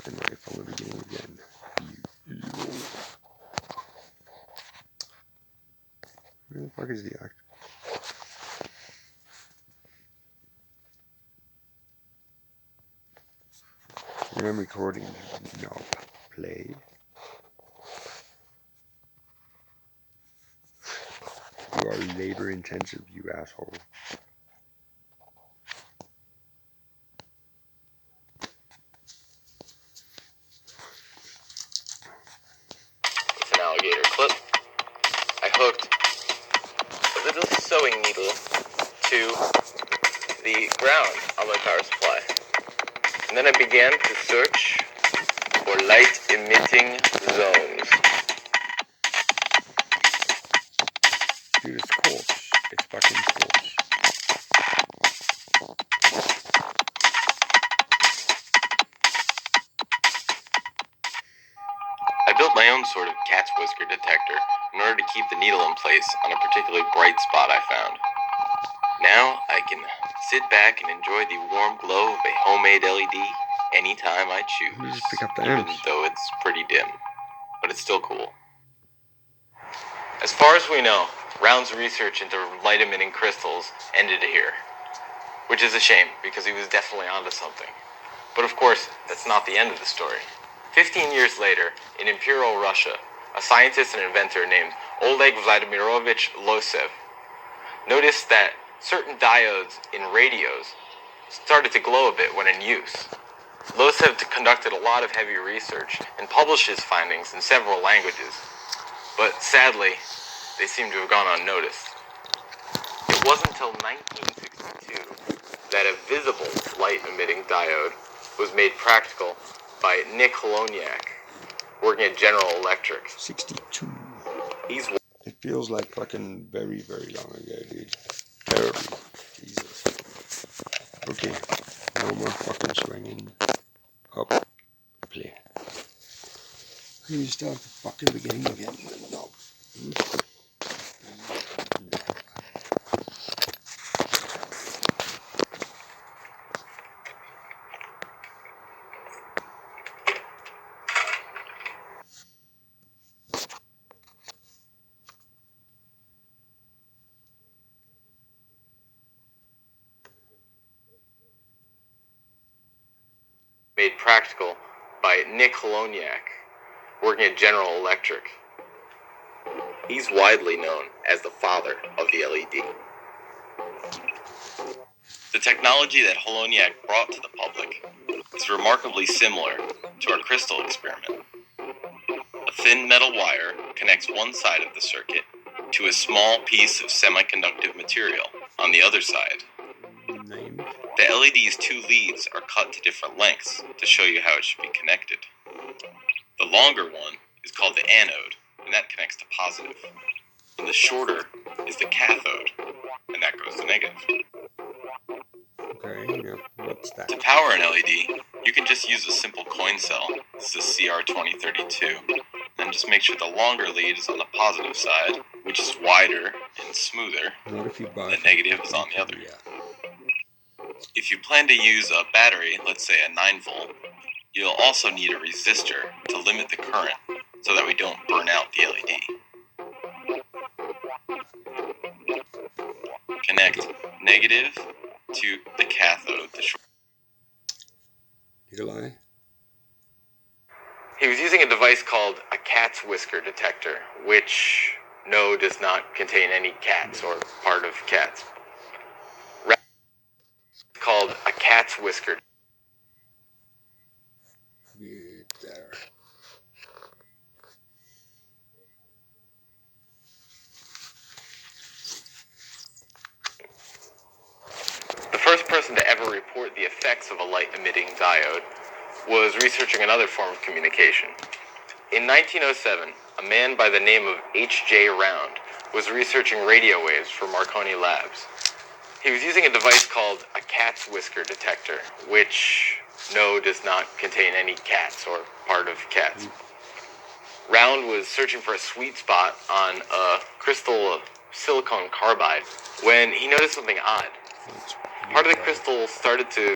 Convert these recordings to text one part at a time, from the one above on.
fucking way from the beginning again. Where the fuck is the actor? When I'm recording, no, play. You are labor intensive, you asshole. It's an alligator clip. I hooked a little sewing needle to the ground on my power supply. And then I began to search for light-emitting zones. Dude, it's coarse. It's fucking coarse. I built my own sort of cat's whisker detector in order to keep the needle in place on a particularly bright spot I found. Now I can sit back and enjoy the warm glow of a homemade LED anytime I choose, Just pick up the even amps. though it's pretty dim. But it's still cool. As far as we know, Round's research into light-emitting crystals ended here. Which is a shame, because he was definitely onto something. But of course, that's not the end of the story. 15 years later, in Imperial Russia, a scientist and inventor named Oleg Vladimirovich Losev noticed that certain diodes in radios started to glow a bit when in use. Losev conducted a lot of heavy research and published his findings in several languages, but sadly, they seem to have gone unnoticed. It wasn't until 1962 that a visible light-emitting diode was made practical by Nick Holoniak, working at General Electric. 62. He's It feels like fucking very, very long ago, dude. Terribly. Jesus. Okay. No more fucking swinging. Up. Play. You start the fucking beginning again. No. made practical by Nick Holoniak, working at General Electric. He's widely known as the father of the LED. The technology that Holoniak brought to the public is remarkably similar to our crystal experiment. A thin metal wire connects one side of the circuit to a small piece of semiconductive material on the other side. Name. The LED's two leads are cut to different lengths to show you how it should be connected. The longer one is called the anode, and that connects to positive. And the shorter is the cathode, and that goes to negative. Okay, yeah. What's that? To power an LED, you can just use a simple coin cell. This is CR2032. Then just make sure the longer lead is on the positive side, which is wider and smoother. Not if you buy. The negative is on the other. Yeah. If you plan to use a battery, let's say a 9-volt, you'll also need a resistor to limit the current so that we don't burn out the LED. Connect negative to the cathode. Nikolai? He was using a device called a cat's whisker detector, which does not contain any cats or part of cats. Called a cat's whisker. There. The first person to ever report the effects of a light-emitting diode was researching another form of communication. In 1907, a man by the name of H.J. Round was researching radio waves for Marconi Labs. He was using a device called a cat's whisker detector, which does not contain any cats or part of cats. Round was searching for a sweet spot on a crystal of silicon carbide when he noticed something odd. Part of the crystal started to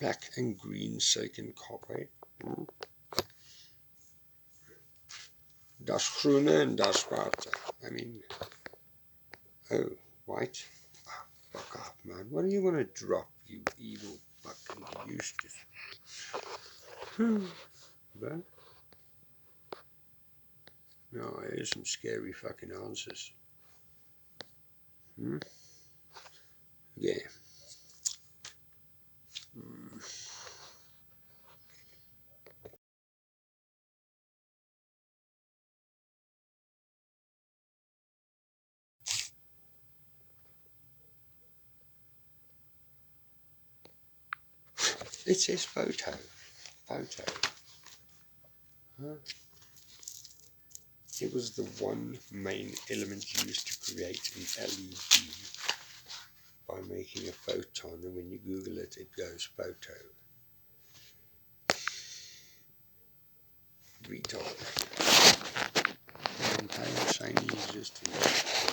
black and green silicon carbide. Das groene and das zwarte. I mean, oh, white. Oh, fuck off, man. What are you gonna drop, you evil fucking useless? But no, here's some scary fucking answers. Yeah. It says photo. Photo. Huh? It was the one main element used to create an LED by making a photon, and when you Google it, it goes photo. Retard. Entire shiny existence.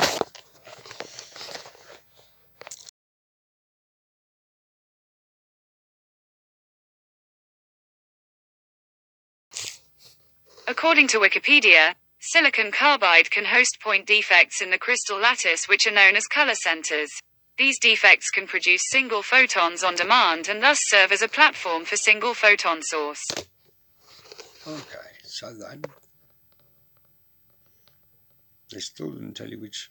According to Wikipedia, silicon carbide can host point defects in the crystal lattice which are known as color centers. These defects can produce single photons on demand and thus serve as a platform for single photon source. Okay, so then they still didn't tell you which.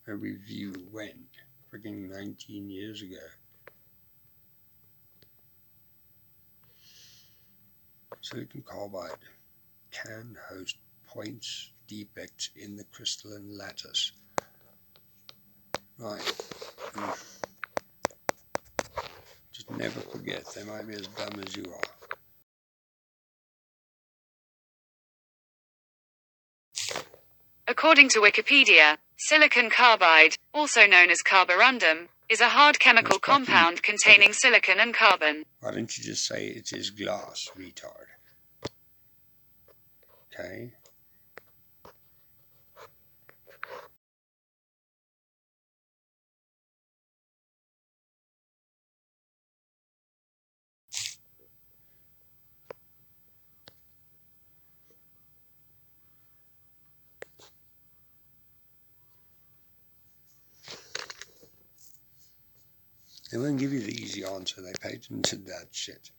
A review when? Freaking 19 years ago. Silicon carbide can host points defects in the crystalline lattice. Right. Just never forget, they might be as dumb as you are. According to Wikipedia, silicon carbide, also known as carborundum, is a hard chemical compound containing silicon and carbon. Why don't you just say it is glass, retard? Okay. They won't give you the easy answer. They patented that shit.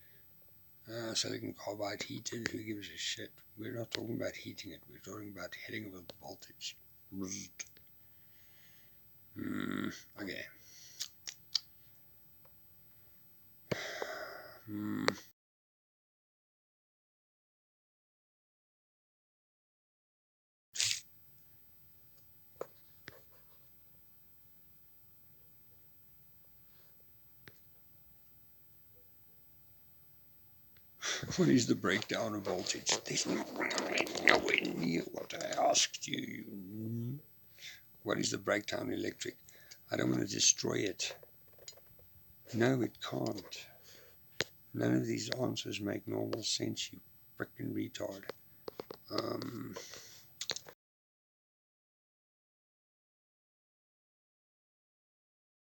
Silicon carbide heated, who gives a shit? We're not talking about heating it. We're talking about hitting it with voltage. Okay. What is the breakdown of voltage? There's nowhere near what I asked you. What is the breakdown electric? I don't want to destroy it. No, it can't. None of these answers make normal sense, you frickin' retard.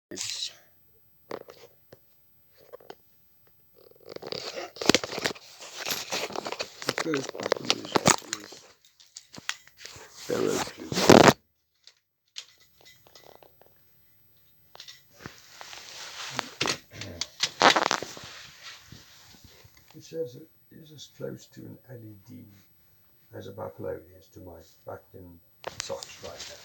It's the first button is ferrofluid. It says it is as close to an LED as a buffalo is to my fucking socks right now.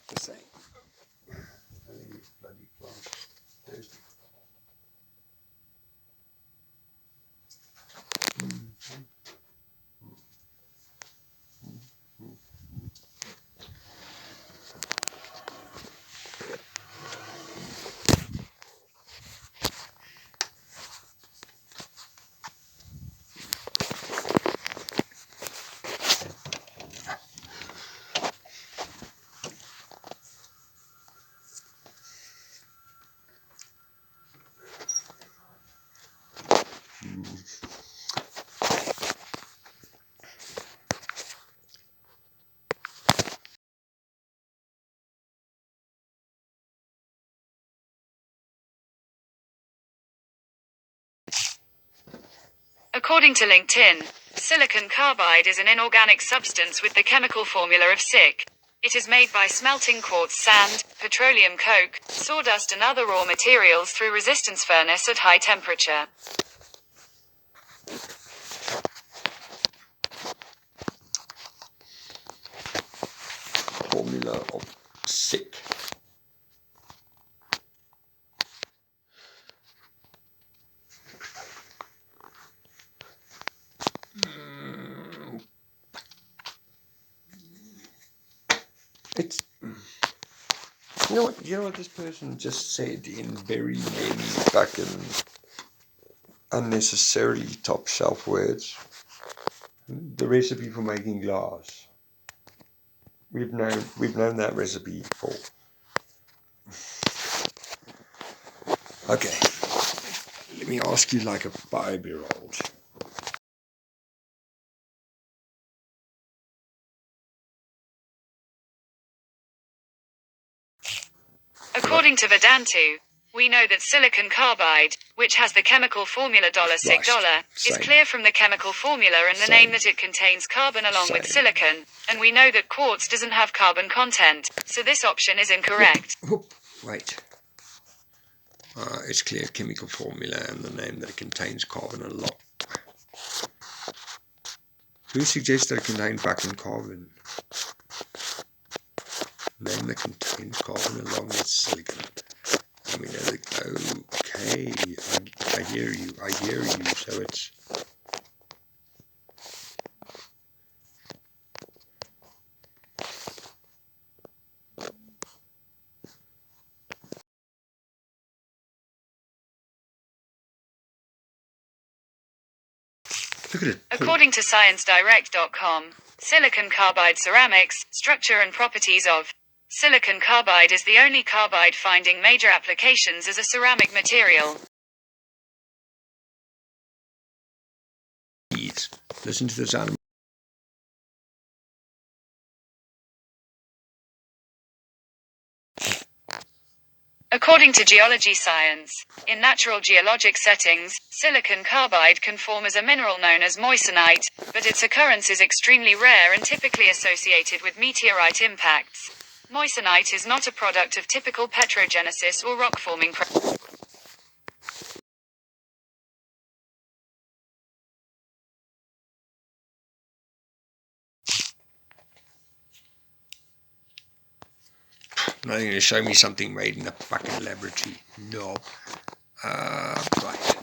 The same. I think it's bloody plant. Thursday. According to LinkedIn, silicon carbide is an inorganic substance with the chemical formula of SiC. It is made by smelting quartz sand, petroleum coke, sawdust and other raw materials through resistance furnace at high temperature. Formula of SiC. It's, you know what this person just said in very many fucking unnecessarily top shelf words. The recipe for making glass. We've known that recipe before. Okay, let me ask you like a 5-year-old. According to Vedantu, we know that silicon carbide, which has the chemical formula $SiC, is clear from the chemical formula and the name that it contains carbon along with silicon, and we know that quartz doesn't have carbon content, so this option is incorrect. Wait. It's clear chemical formula and the name that it contains carbon along. Who suggests that it contains fucking carbon? Name that contains carbon along with silicon. I mean, okay, I hear you, so it's... Look at it. According to ScienceDirect.com, silicon carbide ceramics, structure and properties of silicon carbide is the only carbide finding major applications as a ceramic material. Listen to the sound. According to Geology Science, in natural geologic settings, silicon carbide can form as a mineral known as moissanite, but its occurrence is extremely rare and typically associated with meteorite impacts. Moissanite is not a product of typical petrogenesis or rock-forming processes. Now you're going to show me something made in a fucking laboratory. No. Right.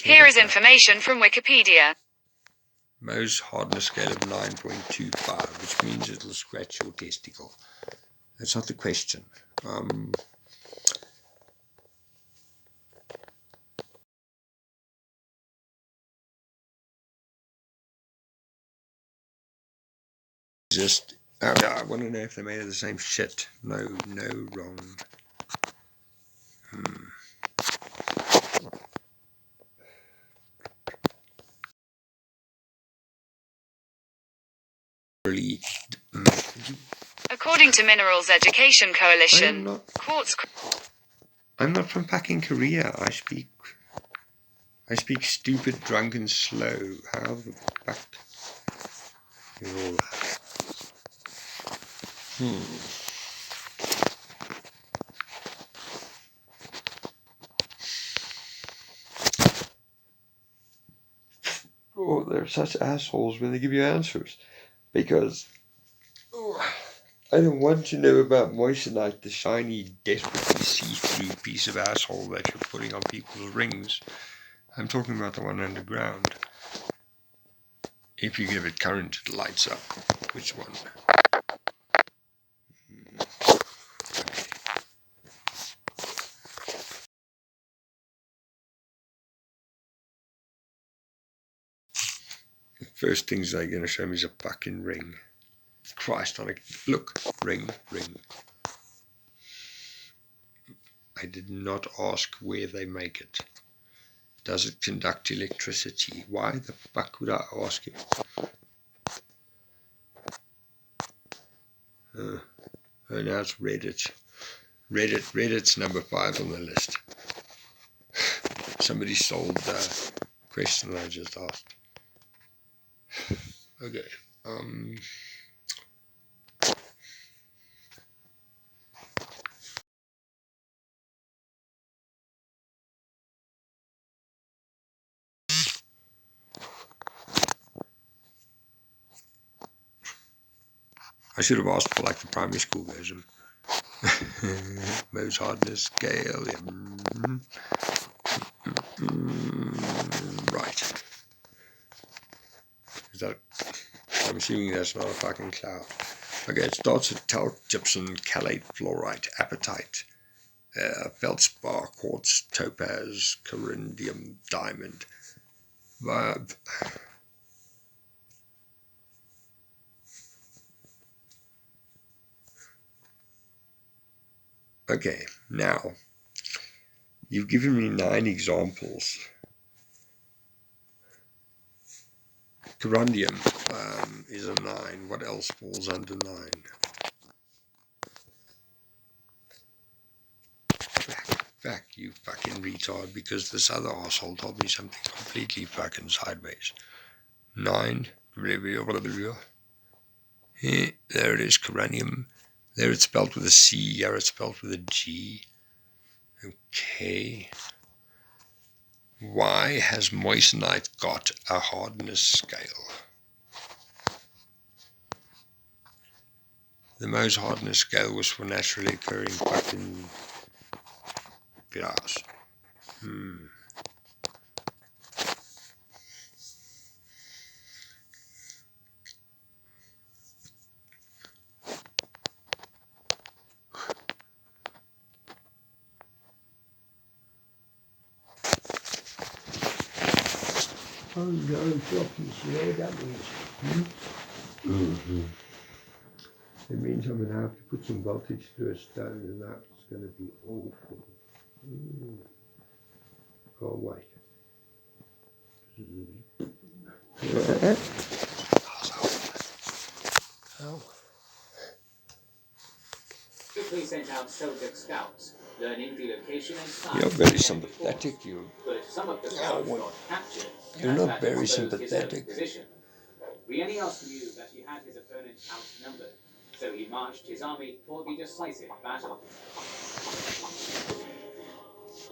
Here is information from Wikipedia. Mohs hardness scale of 9.25, which means it'll scratch your testicle. That's not the question. I want to know if they're made of the same shit. No, wrong. Really. According to Minerals Education Coalition, quartz. I'm not from fucking Korea. I speak stupid, drunk, and slow. How the fuck? You're all that. Oh, they're such assholes when they give you answers. Because I don't want to know about moissanite, the shiny, desperately see-through piece of asshole that you're putting on people's rings. I'm talking about the one underground. If you give it current, it lights up. Which one? The first things they're going to show me is a fucking ring. Christ on a... Look, ring. I did not ask where they make it. Does it conduct electricity? Why the fuck would I ask you? And now it's Reddit. Reddit's number 5 on the list. Somebody solved the question I just asked. Okay. I should have asked for like the primary school version. Most hardness scale. Right. Is that? I'm assuming that's not a fucking cloud. Okay, it starts with talc, gypsum, chalate, fluorite, apatite, feldspar, quartz, topaz, coryndium, diamond. Okay, now you've given me 9 examples. Coryndium is a 9. What else falls under 9? Back, you fucking retard, because this other asshole told me something completely fucking sideways. 9. Here, there it is, coronium. There it's spelled with a C, here it's spelled with a G. Okay. Why has moissanite got a hardness scale? The Mohs hardness scale was for naturally occurring fucking glass. Oh no, floppies, you know what that means? It means I'm going to have to put some voltage through a stone, and that's going to be awful. Can't wait. Oh. Quickly sent out Seljuk scouts, learning the location and size. You're very sympathetic, you. But some of the scouts got captured. You're not very sympathetic. Bryennios knew that he had his opponent outnumbered, so he marched his army for the decisive battle.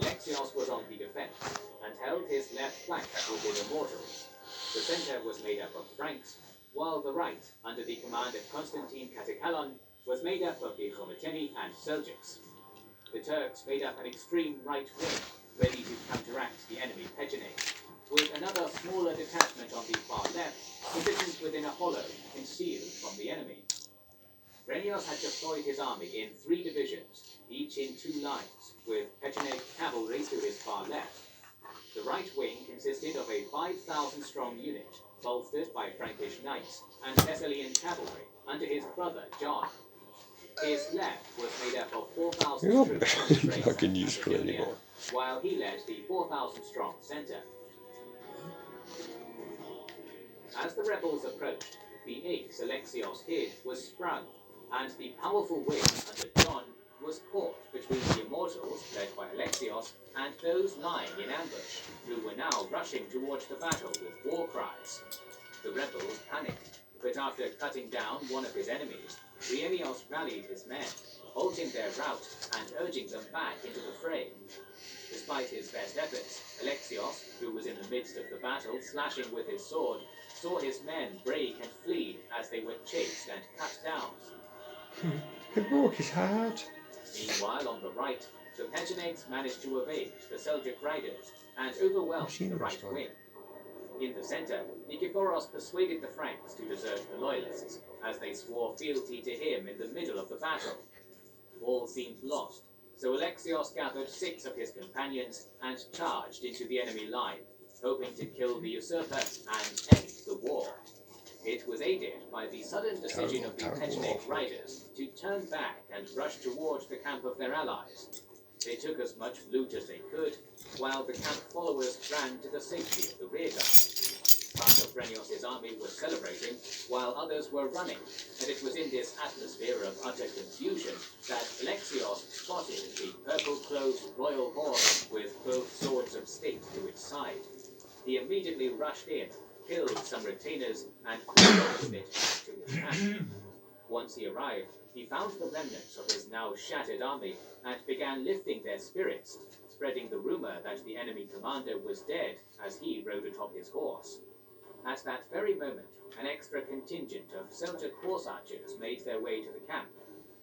Alexios was on the defense and held his left flank with his immortals. The center was made up of Franks, while the right, under the command of Constantine Katakalon, was made up of the Khometeni and Seljuks. The Turks made up an extreme right wing, ready to counteract the enemy Pecheneg, with another smaller detachment on the far left, positioned within a hollow, concealed from the enemy. Bryennios had deployed his army in 3 divisions, each in 2 lines, with Pecheneg cavalry to his far left. The right wing consisted of a 5,000-strong unit, bolstered by Frankish knights and Thessalian cavalry under his brother John. His left was made up of 4,000 troops, I can use for anymore. while he led the 4,000-strong center. As the rebels approached, the ace Alexios hid was sprung, and the powerful wing under John was caught between the immortals, led by Alexios, and those lying in ambush, who were now rushing towards the battle with war cries. The rebels panicked, but after cutting down one of his enemies, Bryennios rallied his men, halting their rout and urging them back into the fray. Despite his best efforts, Alexios, who was in the midst of the battle slashing with his sword, saw his men break and flee as they were chased and cut down. It broke his heart. Meanwhile, on the right, the Pechenegs managed to evade the Seljuk riders and overwhelm the right wing. In the center, Nikephoros persuaded the Franks to desert the loyalists, as they swore fealty to him in the middle of the battle. All seemed lost, so Alexios gathered 6 of his companions and charged into the enemy line, hoping to kill the usurper and end the war. It was aided by the sudden decision of the Pecheneg riders to turn back and rush towards the camp of their allies. They took as much loot as they could, while the camp followers ran to the safety of the rearguard. Part of Phrenios' army was celebrating, while others were running, and it was in this atmosphere of utter confusion that Alexios spotted the purple-clothed royal horse with both swords of state to its side. He immediately rushed in, killed some retainers, and brought it back to his camp. Once he arrived, he found the remnants of his now shattered army and began lifting their spirits, spreading the rumor that the enemy commander was dead as he rode atop his horse. At that very moment, an extra contingent of Seljuk horse archers made their way to the camp,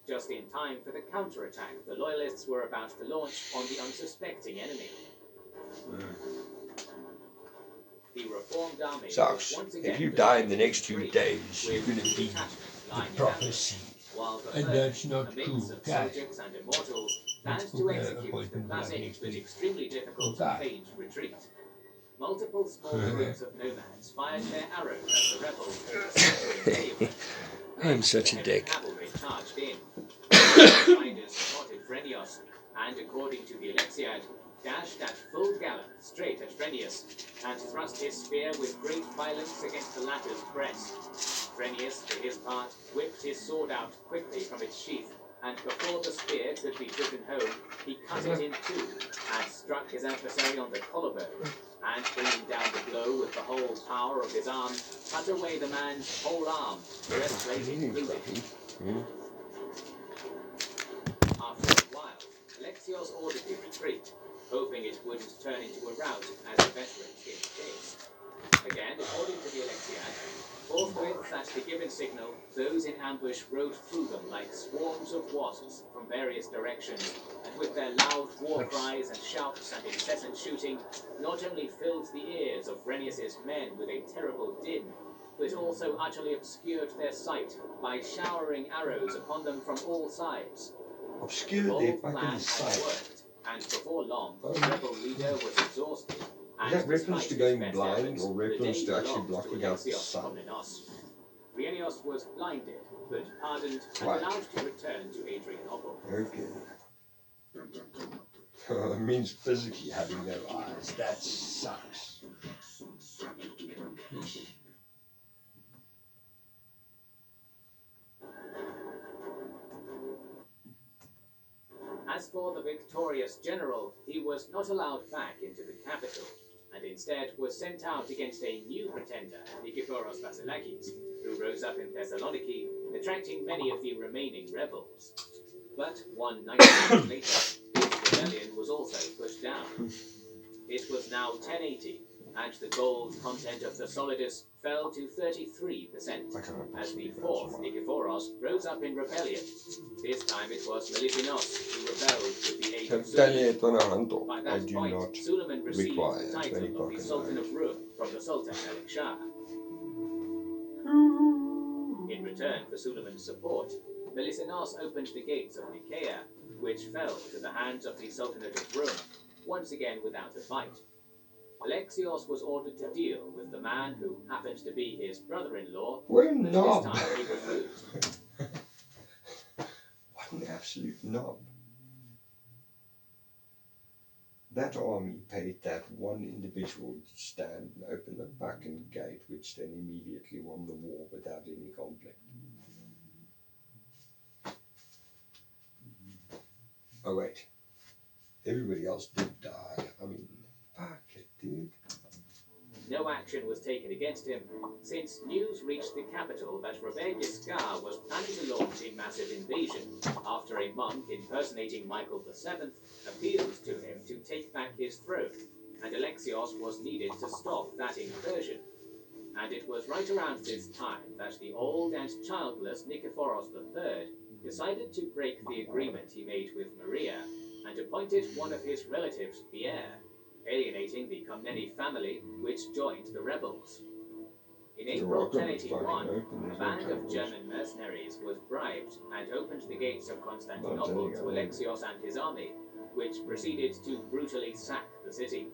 just in time for the counterattack the loyalists were about to launch on the unsuspecting enemy. The reformed army Sucks. was once again If you die in the next 2 days, you're with going to be detachments the lying in prophecy. ambush, while the And third, that's not a mix cool, of guys. Seljuks and immortals, planned Let's to book a execute the appointment classic next but week. extremely difficult Okay. phased retreat. Multiple small groups of nomads fired their arrows at the rebels in the center of the I'm such a the dick. cavalry charged in. The riders spotted Phrenios, and according to the Alexiad, dashed at full gallop straight at Phrenius, and thrust his spear with great violence against the latter's breast. Phrenius, for his part, whipped his sword out quickly from its sheath, and before the spear could be driven home, he cut it in two, and struck his adversary on the collarbone, and bringing down the blow with the whole power of his arm, cut away the man's whole arm, breastplate included. After a while, Alexios ordered the retreat, hoping it wouldn't turn into a rout as the veterans gave chase. Again, according to the Alexiad, forthwith at the given signal, those in ambush rode through them like swarms of wasps from various directions, and with their loud war cries and shouts and incessant shooting, not only filled the ears of Renius's men with a terrible din, but also utterly obscured their sight by showering arrows upon them from all sides. Obscure The their bold plan fucking had sight. worked, and before long, the rebel leader was exhausted. Is that reference to going blind or the reference day to actually belonged blocking to out the Alexios sun? Komnenos. Rhenius was blinded, but pardoned and Right. allowed to return to Adrianople. Okay. It means physically having no eyes. That sucks. As for the victorious general, he was not allowed back into the capital, and instead was sent out against a new pretender, Nikephoros Vasilakis, who rose up in Thessaloniki, attracting many of the remaining rebels. But 190 years later, his rebellion was also pushed down. It was now 1080, and the gold content of the Solidus fell to 33%, as the fourth Nikephoros rose up in rebellion. This time it was Melitinos who rebelled with the aid of Vertel Suleiman. het aan 'n hand op. By I that do point, not Suleiman received require the title 20 of the pocket Sultan knife. of Rum from the Sultan Malik Shah. In return for Suleiman's support, Melitinos opened the gates of Nicaea, which fell to the hands of the Sultanate of Rum, once again without a fight. Alexios was ordered to deal with the man who happened to be his brother-in-law, What a but this knob! time he refused. What an absolute knob. That army paid that one individual to stand and open the fucking gate, which then immediately won the war without any conflict. Oh wait, everybody else did die. I mean, fuck it, dude. No action was taken against him, since news reached the capital that Robert Guiscard was planning to launch a massive invasion after a monk impersonating Michael VII appealed to him to take back his throne, and Alexios was needed to stop that incursion. And it was right around this time that the old and childless Nikephoros III decided to break the agreement he made with Maria and appointed one of his relatives the heir, alienating the Komneni family, which joined the rebels. In April 1081, a band of German mercenaries was bribed and opened the gates of Constantinople to Alexios and his army, which proceeded to brutally sack the city.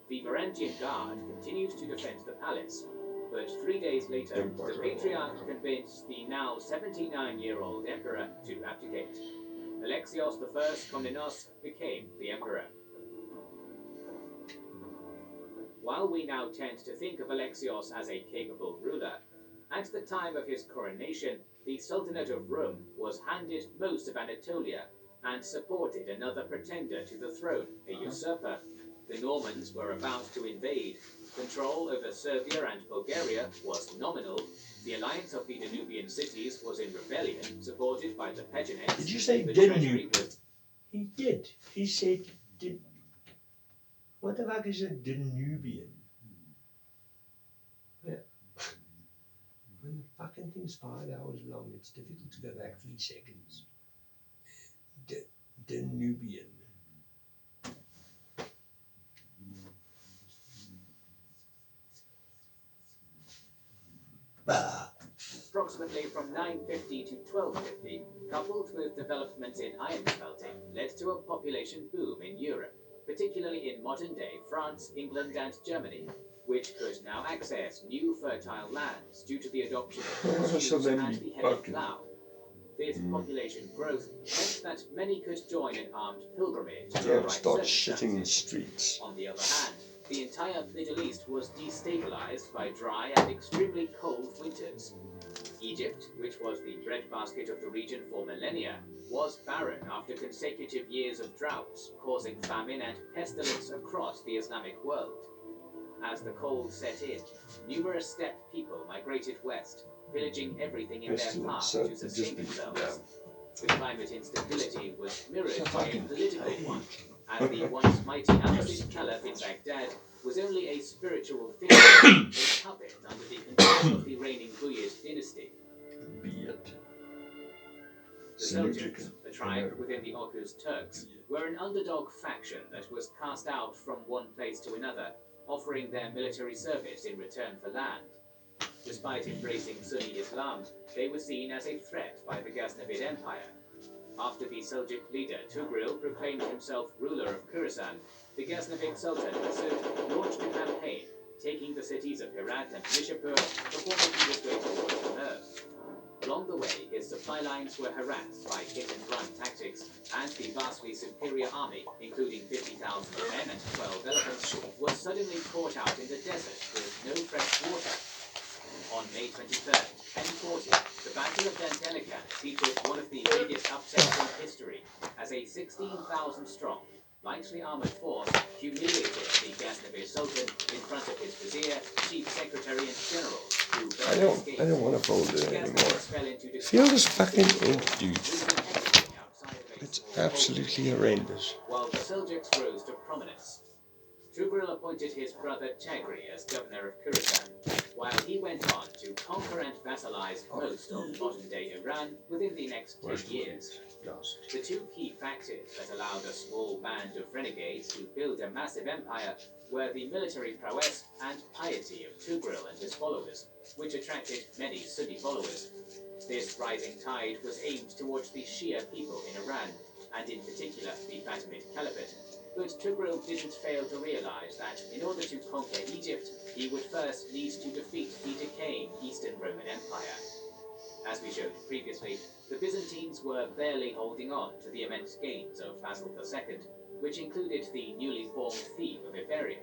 The Varangian Guard continued to defend the palace, but 3 days later, the Patriarch convinced the now 79-year-old emperor to abdicate. Alexios I Komnenos became the emperor. While we now tend to think of Alexios as a capable ruler, at the time of his coronation, the Sultanate of Rome was handed most of Anatolia and supported another pretender to the throne, a usurper. The Normans were about to invade. Control over Serbia and Bulgaria was nominal. The alliance of the Danubian cities was in rebellion, supported by the Pechenegs. Did you say The Danube? treasury was He did. He said, did. What the fuck is a Danubian? Yeah. When the fucking thing's 5 hours long, it's difficult to go back 3 seconds. Danubian. Bah. approximately from 950 to 1250, coupled with developments in iron smelting, led to a population boom in Europe, particularly in modern-day France, England, and Germany, which could now access new fertile lands due to the adoption of So tools then and you the heavy fucking- plough. This population growth meant that many could join an armed pilgrimage to the Don't right start shitting in the circumstances. streets. On the other hand, the entire Middle East was destabilized by dry and extremely cold winters. Egypt, which was the breadbasket of the region for millennia, was barren after consecutive years of droughts, causing famine and pestilence across the Islamic world. As the cold set in, numerous steppe people migrated west, pillaging everything in their Pestilence, path so to just sustain be- themselves. The climate instability was mirrored It's a by a fucking political plague. one, as the once mighty Abbasid Caliph in Baghdad was only a spiritual figure, a puppet under the control of the reigning Buyid dynasty. Beard. The Seljuks, a tribe within the Oghuz Turks, were an underdog faction that was cast out from one place to another, offering their military service in return for land. Despite embracing Sunni Islam, they were seen as a threat by the Ghaznavid Empire. After the Seljuk leader Tugril proclaimed himself ruler of Khorasan, the Ghaznavid Sultan Masud launched a campaign, taking the cities of Herat and Nishapur before making his way towards the Merv. Along the way, his supply lines were harassed by hit-and-run tactics, and the vastly superior army, including 50,000 men and 12 elephants, was suddenly caught out in the desert with no fresh water. On May 23rd, 1040, the Battle of Dandelican featured one of the biggest upsets in history, as a 16,000-strong, lightly armored force humiliated the Ghaznavid Sultan in front of his vizier, chief secretary, and generals, who I don't want to fold it the anymore. Ghaznavids fell into Feel this decline, fucking ink, dude. losing everything outside of a It's small absolutely horrendous. while the Seljuks rose to prominence. Tugril appointed his brother Chagri as governor of Khorasan, while he went on to conquer and vassalize most of modern-day Iran within the next 10 years. The two key factors that allowed a small band of renegades to build a massive empire were the military prowess and piety of Tugril and his followers, which attracted many Sunni followers. This rising tide was aimed towards the Shia people in Iran, and in particular the Fatimid Caliphate. But Tugril didn't fail to realize that in order to conquer Egypt, he would first need to defeat the decaying Eastern Roman Empire. As we showed previously, the Byzantines were barely holding on to the immense gains of Basil II, which included the newly formed fief of Iberia.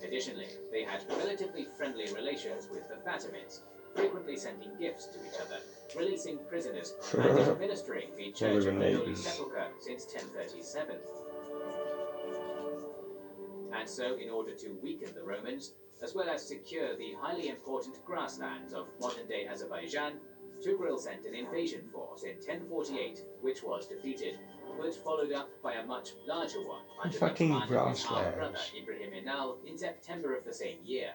Additionally, they had relatively friendly relations with the Fatimids, frequently sending gifts to each other, releasing prisoners, and administering the Church of the Holy neighbors. Sepulchre since 1037. And so, in order to weaken the Romans, as well as secure the highly important grasslands of modern-day Azerbaijan, Tugril sent an invasion force in 1048, which was defeated, but followed up by a much larger one under the fucking command of his half-brother grasslands. Ibrahim Inal in September of the same year.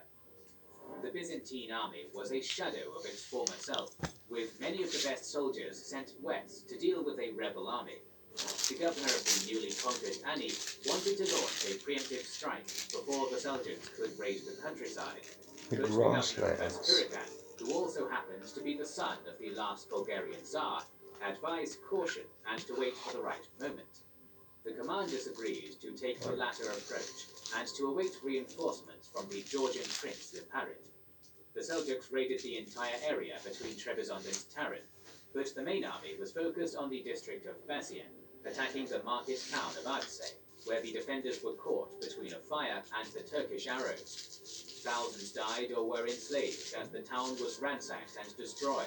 The Byzantine army was a shadow of its former self, with many of the best soldiers sent west to deal with a rebel army. The governor of the newly conquered Ani wanted to launch a preemptive strike before the Seljuks could raid the countryside. The But governor of grasslands. Kurakan, who also happens to be the son of the last Bulgarian Tsar, advised caution and to wait for the right moment. The commanders agreed to take the latter approach and to await reinforcements from the Georgian prince Liparit. The Seljuks raided the entire area between Trebizond and Tarin, but the main army was focused on the district of Basian, attacking the market town of Arsay. where the defenders were caught between a fire and the Turkish arrows. Thousands died or were enslaved as the town was ransacked and destroyed.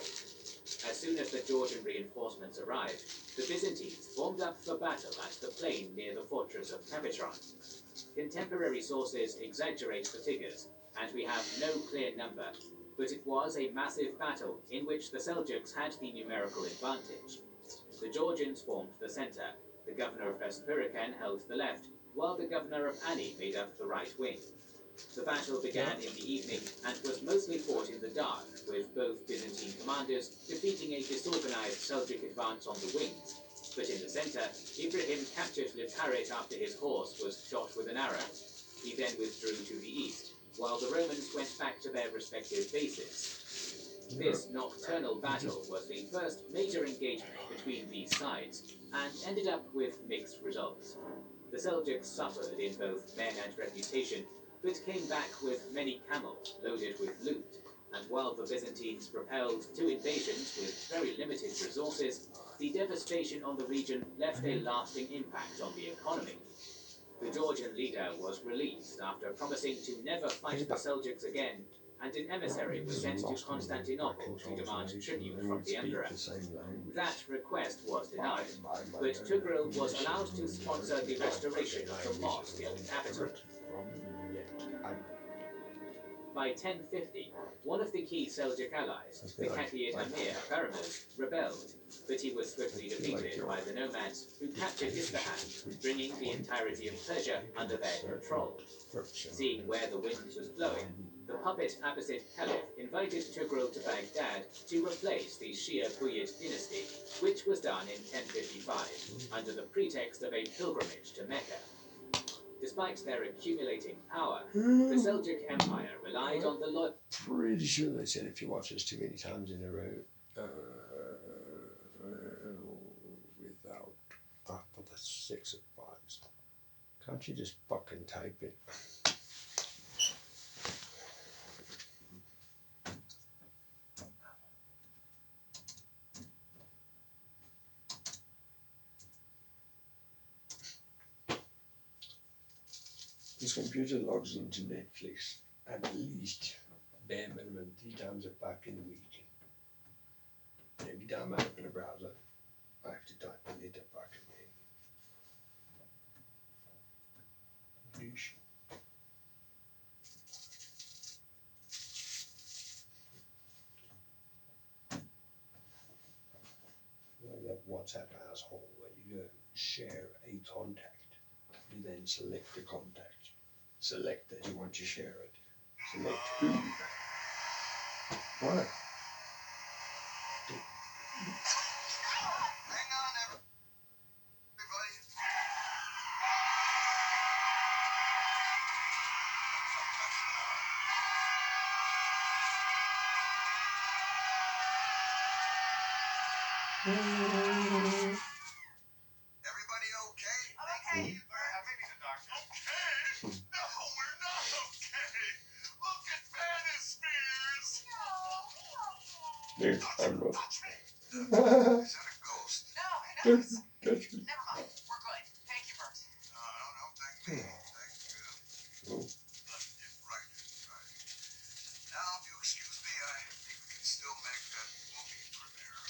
As soon as the Georgian reinforcements arrived, the Byzantines formed up for battle at the plain near the fortress of Kapitron. Contemporary sources exaggerate the figures, and we have no clear number, but it was a massive battle in which the Seljuks had the numerical advantage. The Georgians formed the center, the governor of Besipurikan held the left, while the governor of Ani made up the right wing. The battle began in the evening and was mostly fought in the dark, with both Byzantine commanders defeating a disorganized Seljuk advance on the wings. But in the center, Ibrahim captured Litarit after his horse was shot with an arrow. He then withdrew to the east, while the Romans went back to their respective bases. This nocturnal battle was the first major engagement between these sides, and ended up with mixed results. The Seljuks suffered in both men and reputation, but came back with many camels loaded with loot, and while the Byzantines propelled 2 invasions with very limited resources, the devastation on the region left a lasting impact on the economy. The Georgian leader was released after promising to never fight the Seljuks again, and an emissary was sent to Constantinople to demand tribute from the emperor. That request was denied, but Tugril was allowed to sponsor the restoration of the mosque in the capital. By 1050, one of the key Seljuk allies, the Katyid Amir Karamuz, rebelled, but he was swiftly defeated by the nomads who captured Isfahan, bringing the entirety of Persia under their control. Seeing where the wind was blowing, the puppet Abbasid Caliph invited Tugril to Baghdad to replace the Shia Buyid dynasty, which was done in 1055, under the pretext of a pilgrimage to Mecca. Despite their accumulating power, the Seljuk Empire relied on the loyalty. Pretty sure they said if you watch this too many times in a row, without, but that's 6 of 5s. Can't you just fucking type it? This computer logs into Netflix at least bare minimum 3 times a fucking week. And every time I open a browser, I have to type in it a fucking name. Douche. Like that WhatsApp asshole where you go share a contact. You then select the contact. Select that you want to share it. Select who. What? Hang on, everybody. Everybody okay? Okay. I think he's a doctor. Okay? No, we're not okay. Look at Banispheres. Dude, I'm not. Touch me. Is that a ghost? No, Don't touch me. never mind. We're good. Thank you, Bert. No, thank me. Thank you. Oh. Right. Now, if you excuse me, I think we can still make that movie premiere.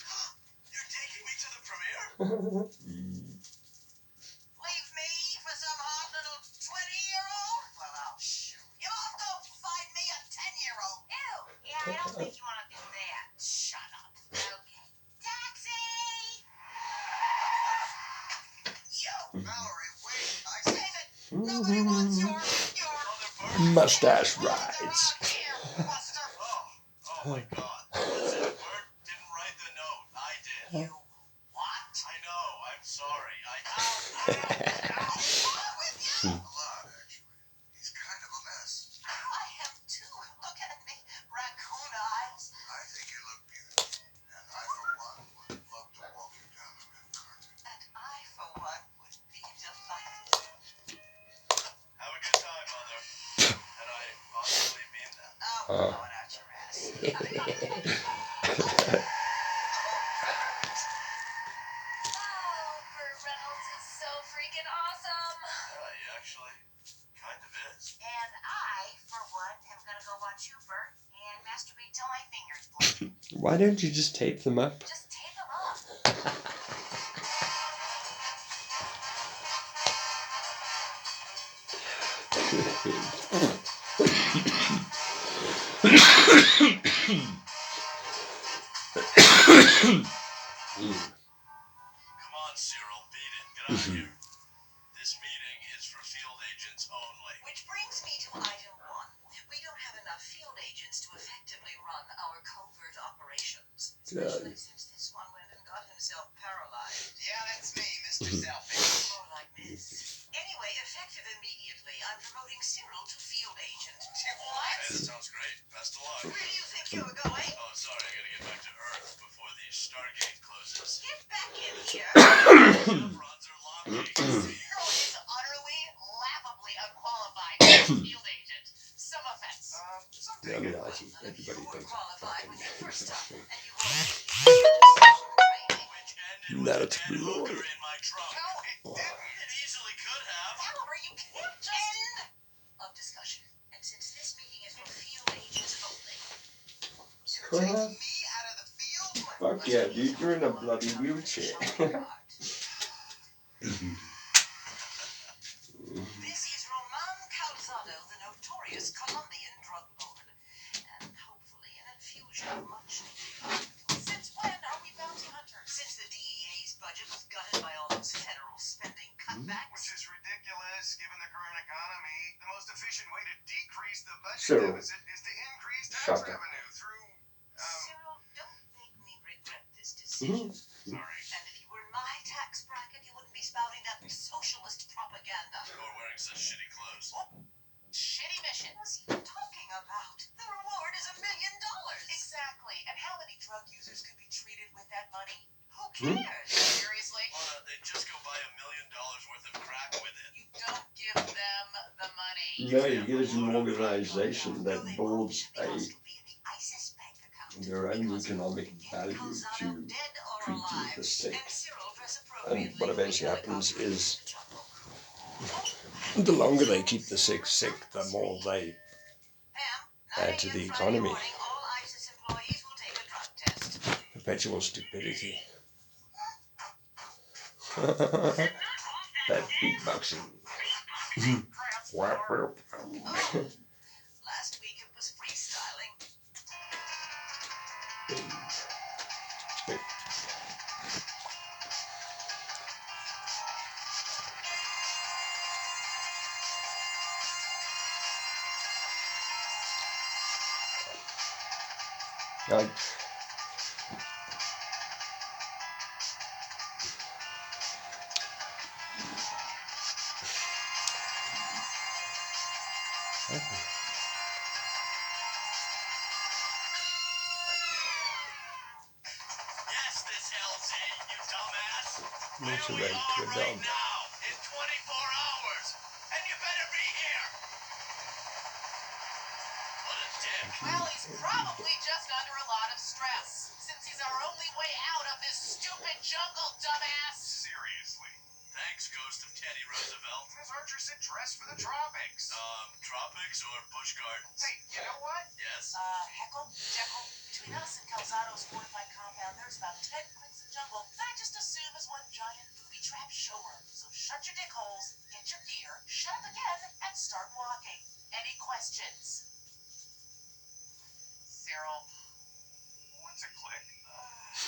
You're taking me to the premiere? Leave me for some hot little 20-year-old? Well, I'll shoot. You also find me a 10-year-old. Ew. Yeah, I don't think you want to do that. Shut up. Okay. Taxi! Yo, Mallory, wait. I Save it. Nobody wants your Mustache Get rides. out here, Buster. Oh my God. Listen, Bert didn't write the note. I did. You what? I know. I'm sorry. What's wrong with you? A lot, actually. He's kind of a mess. I am too. Look at me. Raccoon eyes. I think you look beautiful. And I, for one, would love to walk you down the red carpet. And I, for one, would be delighted. Have a good time, Mother. And I honestly mean that. Oh, blow it out your ass. Oh, Burt Reynolds is so freaking freaking awesome. He actually kind of is. And I, for one, am gonna go watch Hooper and masturbate till my fingers bleed. Why don't you just tape them up? Just tape them up. Come on, Cyril, beat it. Get out of here. This meeting is for field agents only. Which brings me to item 1. We don't have enough field agents to effectively run our covert operations. Especially since this one went and got himself paralyzed. Yeah, that's me, Mr. Selfish. More like Miss. Anyway, effective immediately, I'm promoting Cyril to field agent. What? Hey, that sounds great. Best of luck. Where do you think you're going? Oh, sorry, I gotta get back to Earth before the Stargate closes. Get back in here. Chevrons are locking. Cyril is utterly, laughably unqualified as a field agent. Some offense. I mean, I think None of you everybody were thinks qualified I'm when you first fucking started, and you were training. Which ended with a That's dead hooker glory. in my trunk. No, it It easily could have. However, you can't just end of discussion. And since this meeting is for field agents only, You're taking me out of the field? Fuck yeah, dude, you're in a bloody wheelchair. This is Roman Calzado, the notorious Colombian drug lord, and hopefully an infusion of much needed. Since when are we bounty hunters? Since the DEA's budget was gutted by all those federal spending cutbacks. Which is ridiculous given the current economy. The most efficient way to decrease the budget Cyril, deficit is to increase tax shut up. revenue through. Cyril, don't make me regret this decision. Sorry. And if you were in my tax bracket, you wouldn't be spouting that socialist propaganda. Or wearing such shitty clothes. Shitty mission. What's he talking about? The reward is $1 million. Exactly. And how many drug users could be treated with that money? Who cares? Seriously? They just go buy $1 million worth of crack with it. You don't give them the money. No, you get it from an organization that builds The cost will be in the ISIS bank account. their own Because economic value Calzado, to dead or treat you alive, as sick. and Cyril dress And what appropriately eventually for happens the is jungle. the longer they keep the sick sick, the more they Pam, add to 9 the a.m. Friday economy. morning, all ISIS employees will take a drug test. Perpetual stupidity. That beatboxing. Whap, whap. Last week it was freestyling. Like, Yes, this LZ, you dumbass. Makes Where a we right to a are right dog. now in 24 hours, and you better be here. What a dick. Well, he's probably just under a lot of stress, since he's our only way out of this stupid jungle, dumbass. Seriously. Thanks, Ghost of Teddy Roosevelt. Miss Archer said dress for the tropics. Tropics or bush gardens? Hey, you know what? Yes. Heckle, Jekyll, between us and Calzado's fortified compound, there's about 10 clicks of jungle that I just assume is one giant booby trap showroom. So shut your dick holes, get your gear, shut up again, and start walking. Any questions? Cyril. What's a click?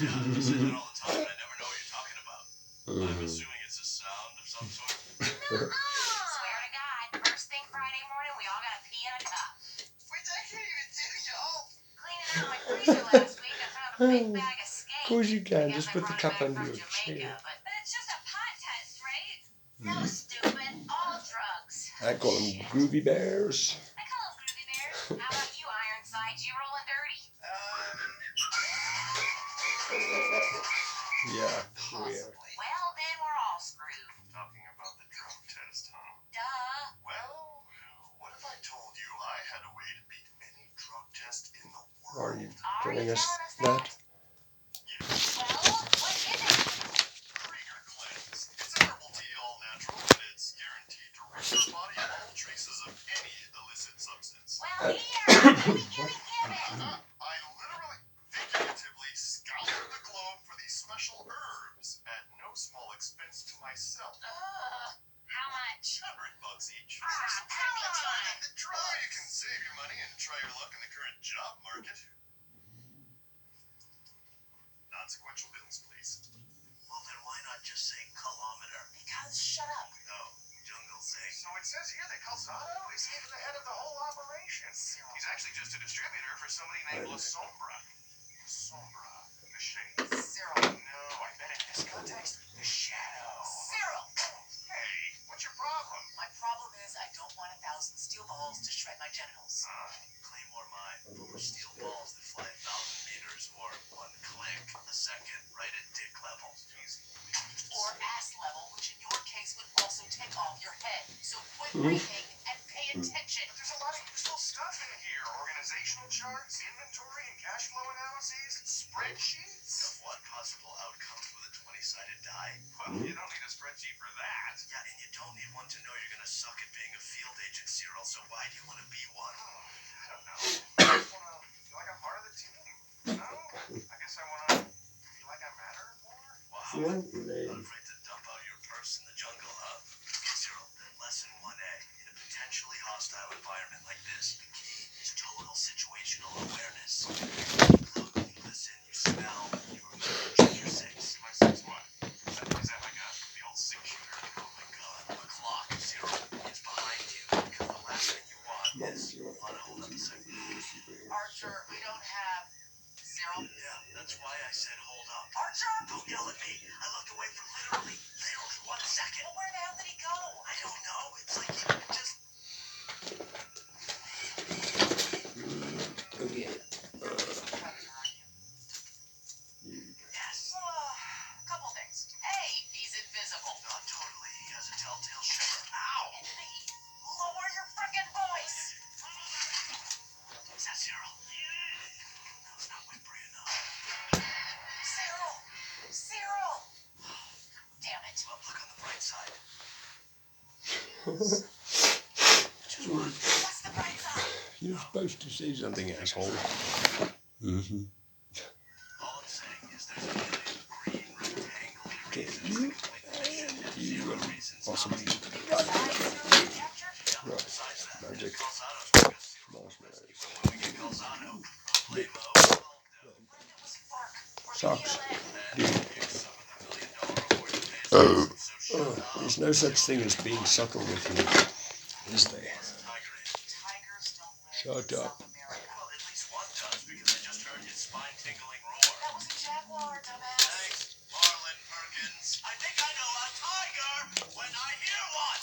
Yeah, I say that all the time, and I never know what you're talking about. I'm assuming it's a sound of some sort. Swear to God, first thing Friday morning, we all gotta pee in a cup. Which I can't even do, y'all. Cleaning out my freezer last week, I found a big bag of skate. of course you can, I just guess put I the brought it cup back under from your Jamaica, chair. but it's just a pot test, right? No, stupid. All drugs. I call them groovy bears. I call them groovy bears. How about you, Ironside? You rolling dirty? Yeah, Possibly. Well, then we're all screwed. Talking about the drug test, huh? Duh. Well, what if I told you I had a way to beat any drug test in the Are world? you Are telling you us telling us that? Well, what is it? Krieger cleanse. It's a herbal tea, all natural. I literally, figuratively scoured the globe for these special herbs at no small expense to myself. How much? $100 each. Come on. Try, you can save your money and try your luck in the current job market. Non-sequential bills, please. Well, then why not just say kilometer? Because shut up. No, jungle say. So it says here that Calzado is even the head of the whole operation. He's actually just a distributor for somebody named La Sombra. Sombra, the shade. Cyril. No, I meant in this context, the shadow. Cyril. Hey, what's your problem? My problem is I don't want 1,000 steel balls to shred my genitals. Claymore mine, four steel balls that fly 1,000 meters or 1 click a second, right at dick level. Easy. Or ass level, which in your case would also take off your head. So quit reading and pay attention. But there's a lot of useful stuff in here. Organizational charts, inventory and cash flow analyses, spreadsheets. Of what possible outcomes with a 20-sided die? Well, you don't need a spreadsheet for that. Yeah, and you don't need one to know you're gonna suck at being a field agent, Cyril, so why do you want to be one? I don't know. I just want to feel like I'm part of the team. No? I guess I want to feel like I matter more. Wow. Yeah, Not afraid to dump out your purse in the jungle, huh? Cyril, then lesson 1A. In a potentially hostile environment like this, the key is total situational awareness. You look, you listen, you smell, you remember, check your six. My six what? Is that like the old six shooter? Oh my god, a clock, Cyril. It's behind you, because the last thing you want is... Hold up a second. Archer, we don't have Cyril. Yeah, that's why I said hold up. Archer! Don't yell at me. I looked away for literally 1 second. Well, where the hell did he go? I don't know. It's like he just... Okay. Yes. Couple things. A, he's invisible. Not totally. He has a telltale shimmer. Ow! And B, lower your frickin' voice. Is that Cyril? No, it's not whimpery enough. Cyril! Cyril! Damn it. Well, look on the bright side. What's the bright side? You're supposed to say something, asshole. Mm-hmm. All I'm saying is there's a green rectangle. Okay, you will possibly Besides Cyril Catcher? right. Besides that, Magic Calzado's because marshmallows. when we get Calzado, Playmo, When it was Fark or Socks. BLM. some of the $1 million reward pays. So shut up. There's no such thing as being subtle with you, is there? Tiger Ant. Tigers don't live Shut in up. South America. Well, at least one does because I just heard his spine-tingling roar. That was a jaguar, dumbass. Thanks, Marlon Perkins. I think I know a tiger when I hear one.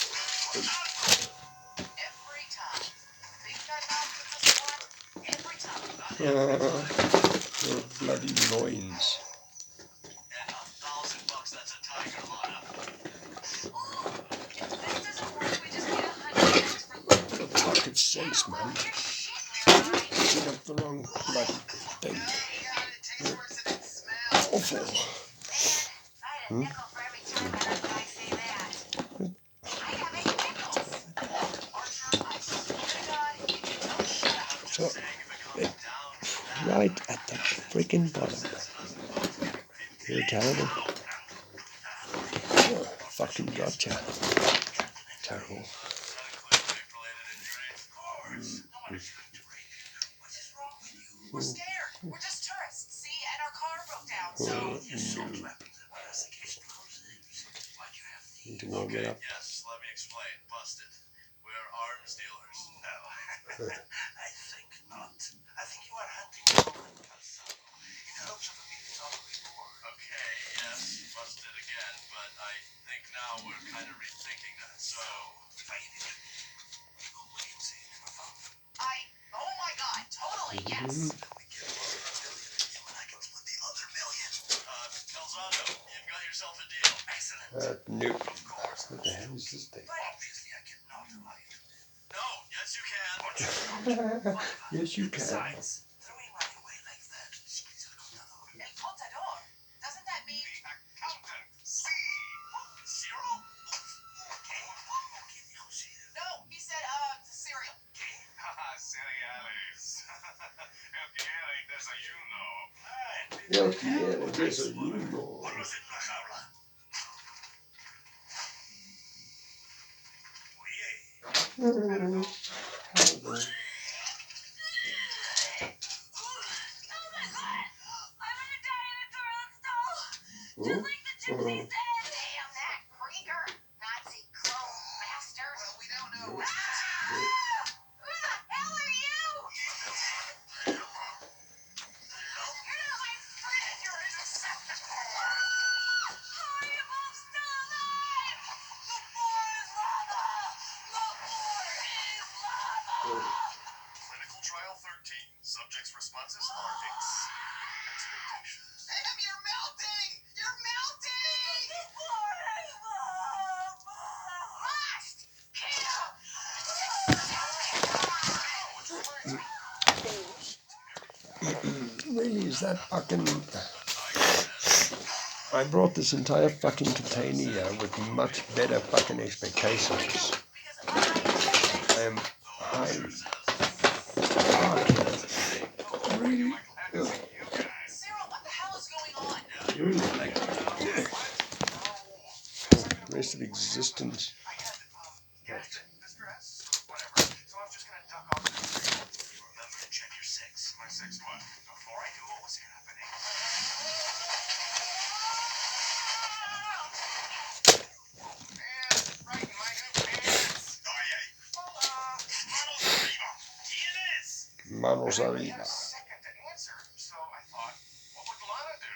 Every time. Big fat mouth puts us what? Every time. Your bloody loins. And $1,000, that's a tiger, Lana. If this doesn't work, we just need $100 for For fuck's sakes, man. your shit, man. Pick up the wrong bloody thing. Awful. Man, I had a nickel for every time I heard a guy say that. I have 8 nickels. Archer, I swear to God, if you don't shut up. So, right at the freaking bottom. You're terrible. Oh, fucking gotcha. Terrible. What's wrong with you? We're scared. We're just tourists, see? And our car broke down, so... Need to warm it up. Yes, let me explain. Busted. We're arms dealers. No. I think not. I think you are hunting Roman Calzado in hopes of a $1 million reward. Okay, yes, busted again, but I think now we're kind of rethinking that. So, if I did it, you go away and say you never found them. Oh my God, totally, yes. Then we get $1 million and you and I can split the other $1 million. Calzado, you've got yourself a deal. Excellent. Nope. Of course. What the hell is this thing? But Obviously, I cannot allow you to live. No, yes you can. Yes, you can. Besides, throwing money away like that is el contador. El Contador, doesn't that mean... The accountant. See? Zero? Okay. Okay, dijo zero. No, he said, cereal. Haha, cereales. Yo quiero desayuno. Ponlos en una jaula. Oye, Oh, Damn that Krieger! Nazi clone bastard! Well, we don't know. Who the hell are you? You're not my friend! You're interceptor! Oh, you both still alive! The floor is lava! The floor is lava! clinical trial 13. Subjects' responses are exceeding expectations. Sam, you're melting! You're melting! The floor is lava! Must kill! really, is that fucking... I brought this entire fucking container here with much better fucking expectations. I am highly... Really? Cyril, what the hell is going on? Really? Rest of existence. I had distress, whatever. So I was just gonna duck off. Remember to check your six. My six what? Before I knew what was happening. Man, right in my new pants. Oye. Manos arriba. ¿Quién es? Manos I arriba. had a second to answer, so I thought, what would Lana do?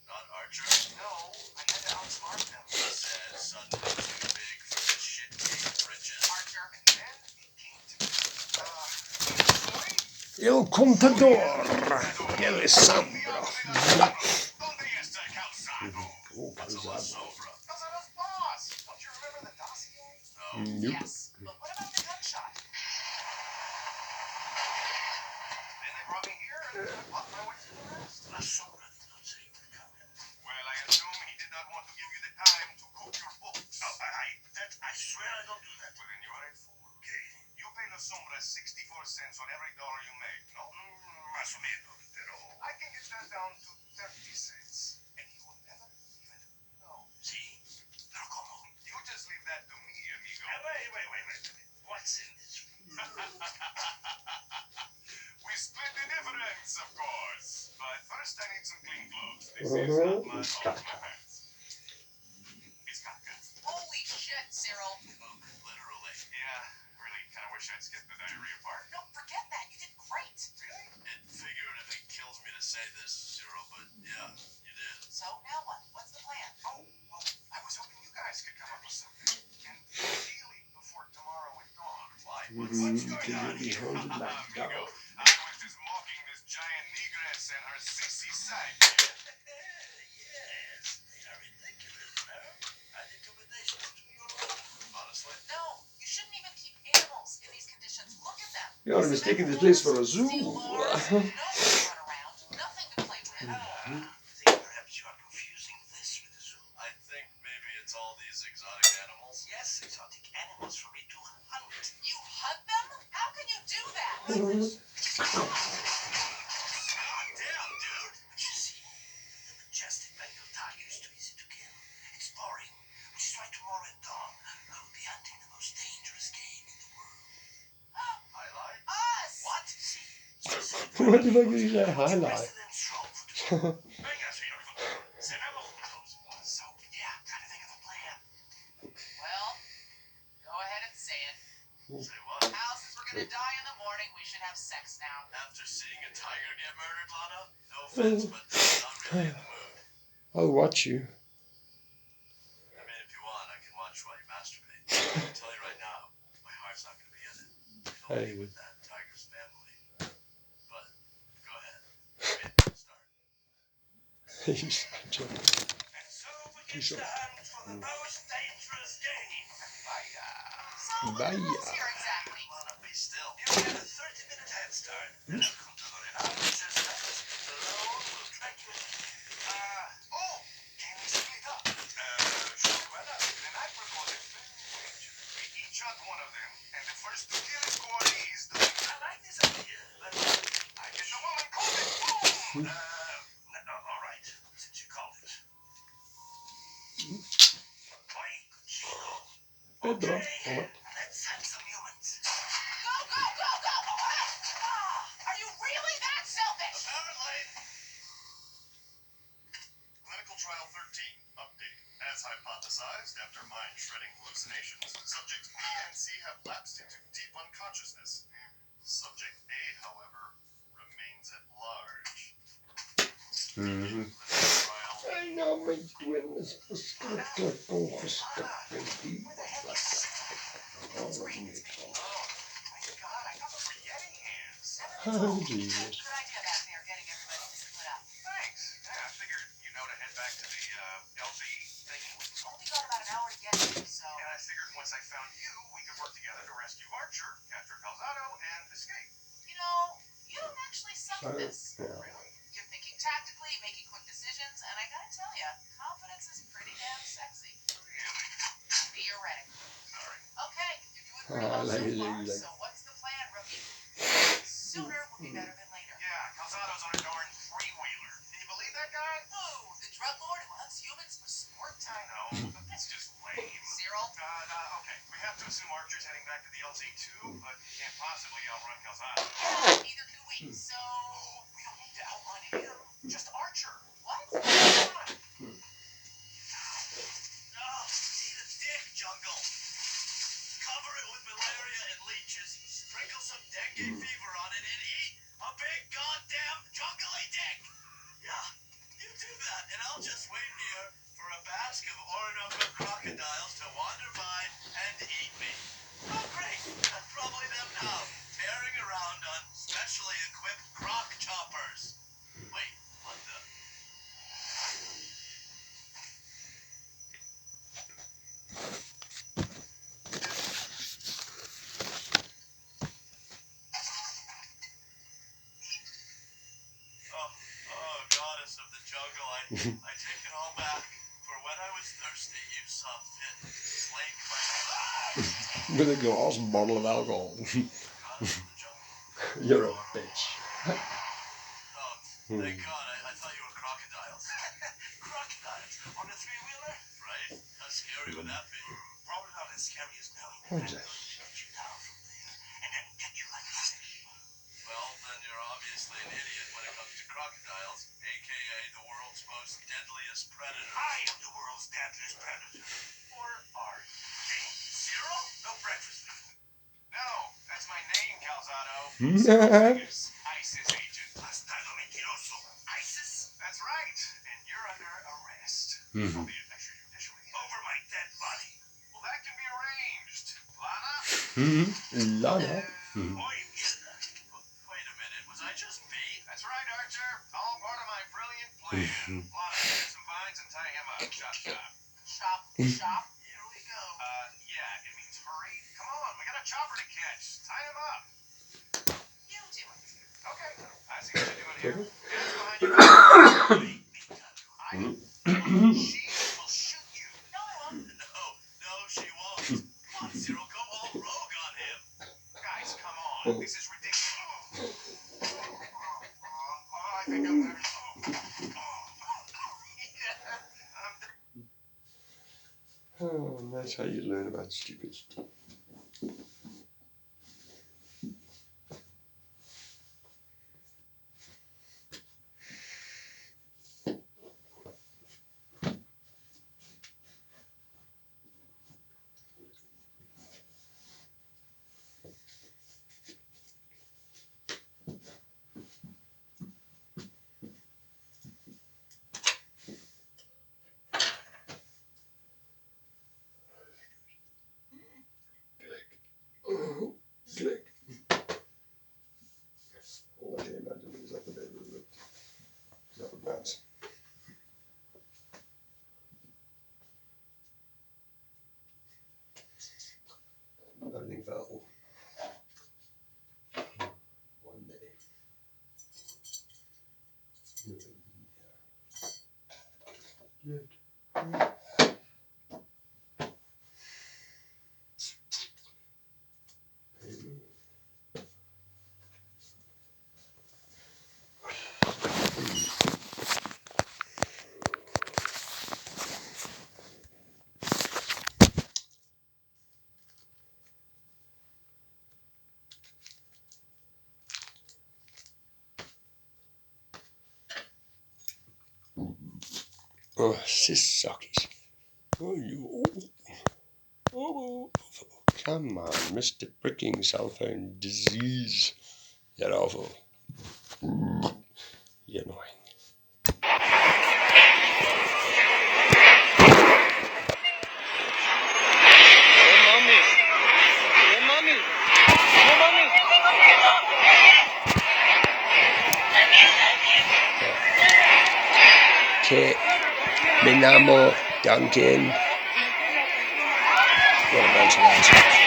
Not Archer? No, I had to outsmart them. He said suddenly too big for this shit king britches. Archer, and then it came to me. El Contador. Alessandro. ¿Dónde está Calzado? Oh, Calzado. Calzado's boss. Don't you remember the dossier? Nope. Yes, but what about the gunshot? Then they brought me here and I bought my way through the rest. La Sombra did not say you were coming. Well, I assume he did not want to give you the time to cook your books. I swear I don't do that. Well, then you are a fool. Okay. You pay La Sombra 64 cents on every dollar you make, no? Más o menos, pero... I can get that down to 30 cents. And he will never even know. See? Pero como? You just leave that to me, amigo. Wait. What's in this room? We split the difference, of course. But first I need some clean clothes. This is not my pants. It's caca. Holy shit, Cyril. Literally. Yeah, really kind of wish I'd skipped the diarrhea part. No, forget that. You did great. Really? It figuratively kills me to say this, Cyril, but yeah, you did. So, now what? What's the plan? Oh, well, I was hoping you guys could come up with something. And ideally before tomorrow at dawn. Why? What's going on here? Amigo, I was just mocking this giant negress and her sissy side. Yes, they are ridiculous, no? An intimidation to your life. Honestly? No, you shouldn't even keep animals in these conditions. Look at them. You're mistaking this place for a zoo. Steel bars, no one to run around, nothing to play with. I think perhaps you are confusing this with the zoo. I think maybe it's all these exotic animals. Yes, exotic animals for me to hunt. You hunt them? How can you do that? Calm down, dude. But you see, the majestic Bengal tiger is too easy to kill. It's boring, which is why tomorrow at dawn I will be hunting the most dangerous game in the world. Highlight? Us! What? See? What the fuck did he say? Highlight. Venga, señor. Cenamos juntos. So, yeah, try to think of a plan. Well, go ahead and say it. Say what? Hal, since we're gonna die in the morning, we should have sex now. After seeing a tiger get murdered, Lana? No offense, but I'm not really in the mood. I'll watch you. I mean, if you want, I can watch while you masturbate. I'll tell you right now, my heart's not going to be in it. It'll be with that tiger's family. But, go ahead. Start. He's joking. And so begins the hunt for the most dangerous game. So, Vaya. who's here exactly? Lana, be still. You get a 30-minute head start. And I'll come to the answers next. Alone will track you. Can we split up? Sure, why not? Then I propose a fair wager. We each hunt one of them, and the first to kill his quarry is the winner. I like this idea, but I get the woman called it. Boom! Pedro. Let's hunt some humans. Go, go, go, go! Are you really that selfish? Apparently. Clinical trial 13. Update. As hypothesized, after mind-shredding hallucinations, subjects B and C have lapsed into deep unconsciousness. Subject A, however, remains at large. Mhm. Clinical trial. Ai não, mas duendes, escritor com rescate. Where the heck is Oh, my God, I got those Yeti hands. oh, Jesus. Good idea back there, getting everybody to split up. Thanks. Yeah, I figured you know to head back to the LZ thingy. Only got about an hour to get here, so. And I figured once I found you, we could work together to rescue Archer, capture Calzado, and escape. You know, you don't actually suck at this. Yeah. Really? You're thinking tactically, making quick decisions, and I gotta tell you, confidence is pretty damn sexy. Really? Theoretically. Sorry. Okay, you're doing pretty Ah, well like so it, far, like- so what's the plan, rookie? Sooner would be better than later. Yeah, Calzado's on a darn three-wheeler. Can you believe that guy? Who? The drug lord who hunts humans for sport time? No, that's just lame. Cyril? Okay, we have to assume Archer's heading back to the LZ too, but he can't possibly outrun Calzado. Neither can we, so. We don't need to outrun him, just Archer. What? Come on. Oh, eat a dick, Jungle. Cover it with malaria and leeches, sprinkle some dengue fever on it, and eat a big goddamn jungly dick. Yeah, you do that, and I'll just wait here for a basque of Orinoco crocodiles to wander by and eat me. Oh, great. That's probably them now, tearing around on specially equipped croc choppers. Wait, what the? Oh, goddess of the jungle, I take it all back. For when I was thirsty, you saw fit to slake my With a glass bottle of alcohol. goddess of the jungle. You're a bitch. Oh, thank God, I thought you were crocodiles. Crocodiles? On a three-wheeler? Right. How scary would that be? Probably not as scary as knowing that I'm going to get you down from there and then get you like a fish. Well, then you're obviously an idiot when it comes to crocodiles, a.k.a. the world's most deadliest predator. I am the world's deadliest predator. Or are you? Hey, Cyril? No breakfast for you. No, that's my name, Calzado. Mhm. ISIS agent. Bastardo mentiroso. ISIS? That's right, and you're under arrest. Mhm. Albeit extrajudicially. Over my dead body. Well, that can be arranged. Lana? Mhm. Lana. Mhm. Oi, mierda. Wait a minute, was I just beat? That's right, Archer. All part of my brilliant plan. Lana, get some vines and tie him up. Chop, chop. Shop, shop. Here we go. Yeah, it means hurry. Come on, we got a chopper to catch. Tie him up. You do it. Okay, I see what you're doing here. Hands behind your Wait, I she will shoot you. No, I won't. no, she won't. Come on, Cyril, go all rogue on him. Guys, come on. This is ridiculous. I think I'm there. Oh, that's how you learn about stupid stuff. Click. All I can imagine is that the bed was looked. That was nuts. Everything fell. One day. Good. Oh, sissockies. Oh, you. Oh, come on, Mr. Pricking Cell Phone Disease. You're awful. You're annoying. Okay, Minamo, Duncan. What a bunch of assholes.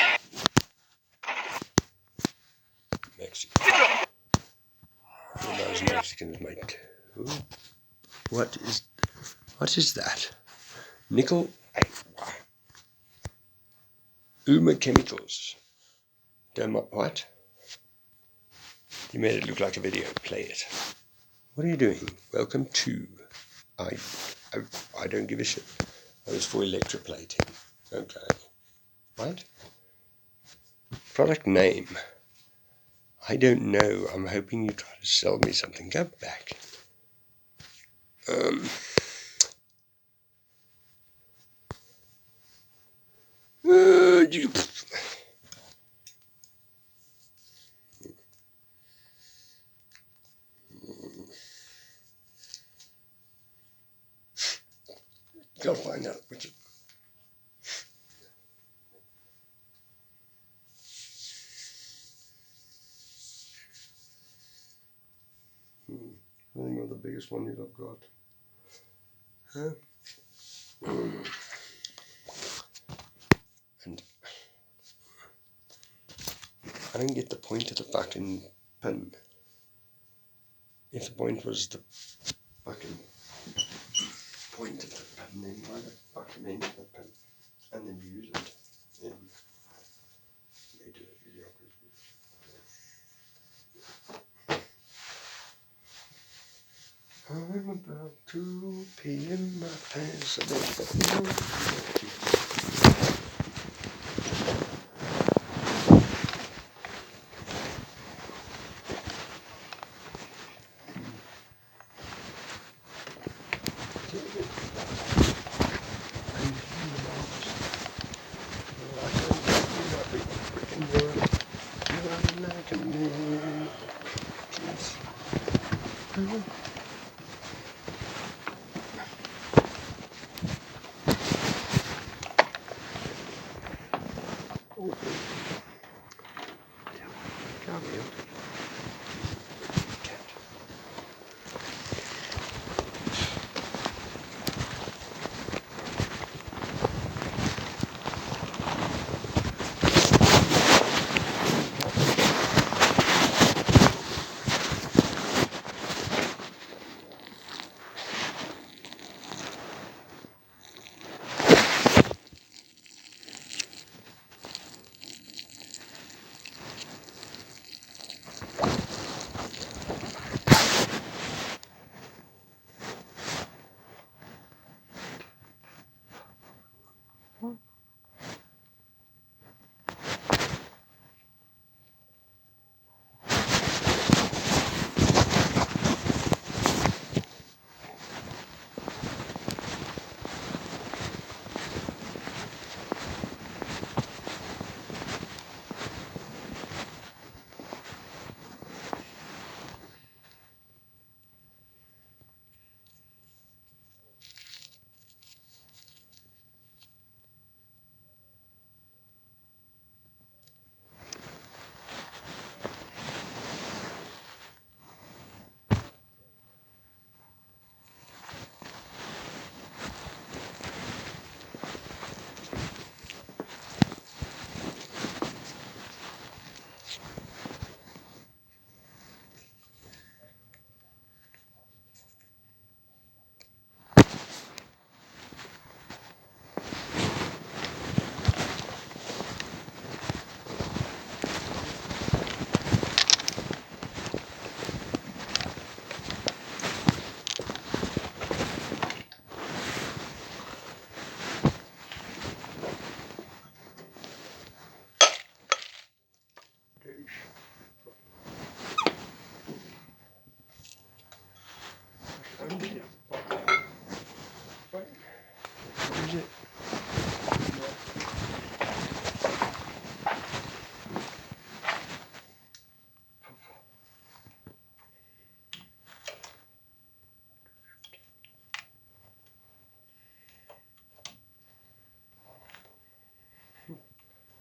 Mexican. All those Mexicans make. Ooh. What is that? Nickel. Uma Chemicals. What? You made it look like a video. Play it. What are you doing? Welcome to. I don't give a shit. That was for electroplating. Okay. What? Product name. I don't know. I'm hoping you try to sell me something. Go back. You. Go find out. I think you're the biggest one you've got. Huh? And I don't get the point of the fucking pin. If the point was the fucking point of the pin, then why the fucking end of the pin? And then use it in major videography. I'm about to pee in my pants.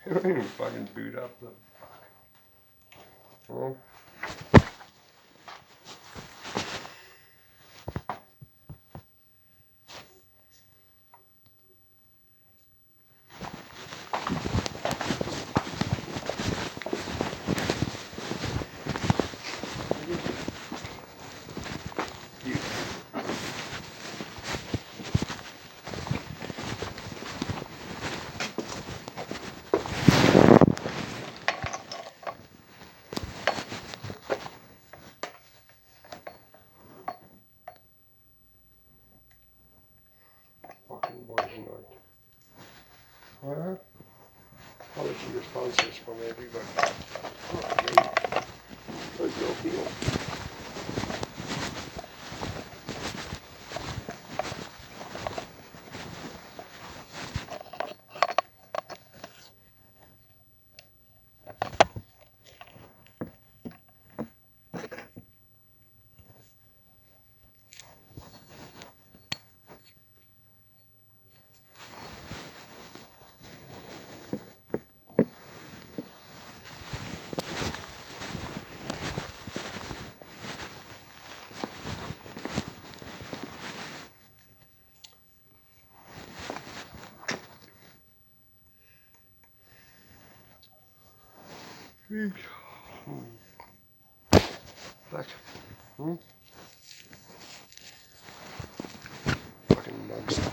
They don't even fucking boot up the fuck. Well, fucking boys night. Well, quality responses from everybody. Oh, there's no deal. But, fucking monster.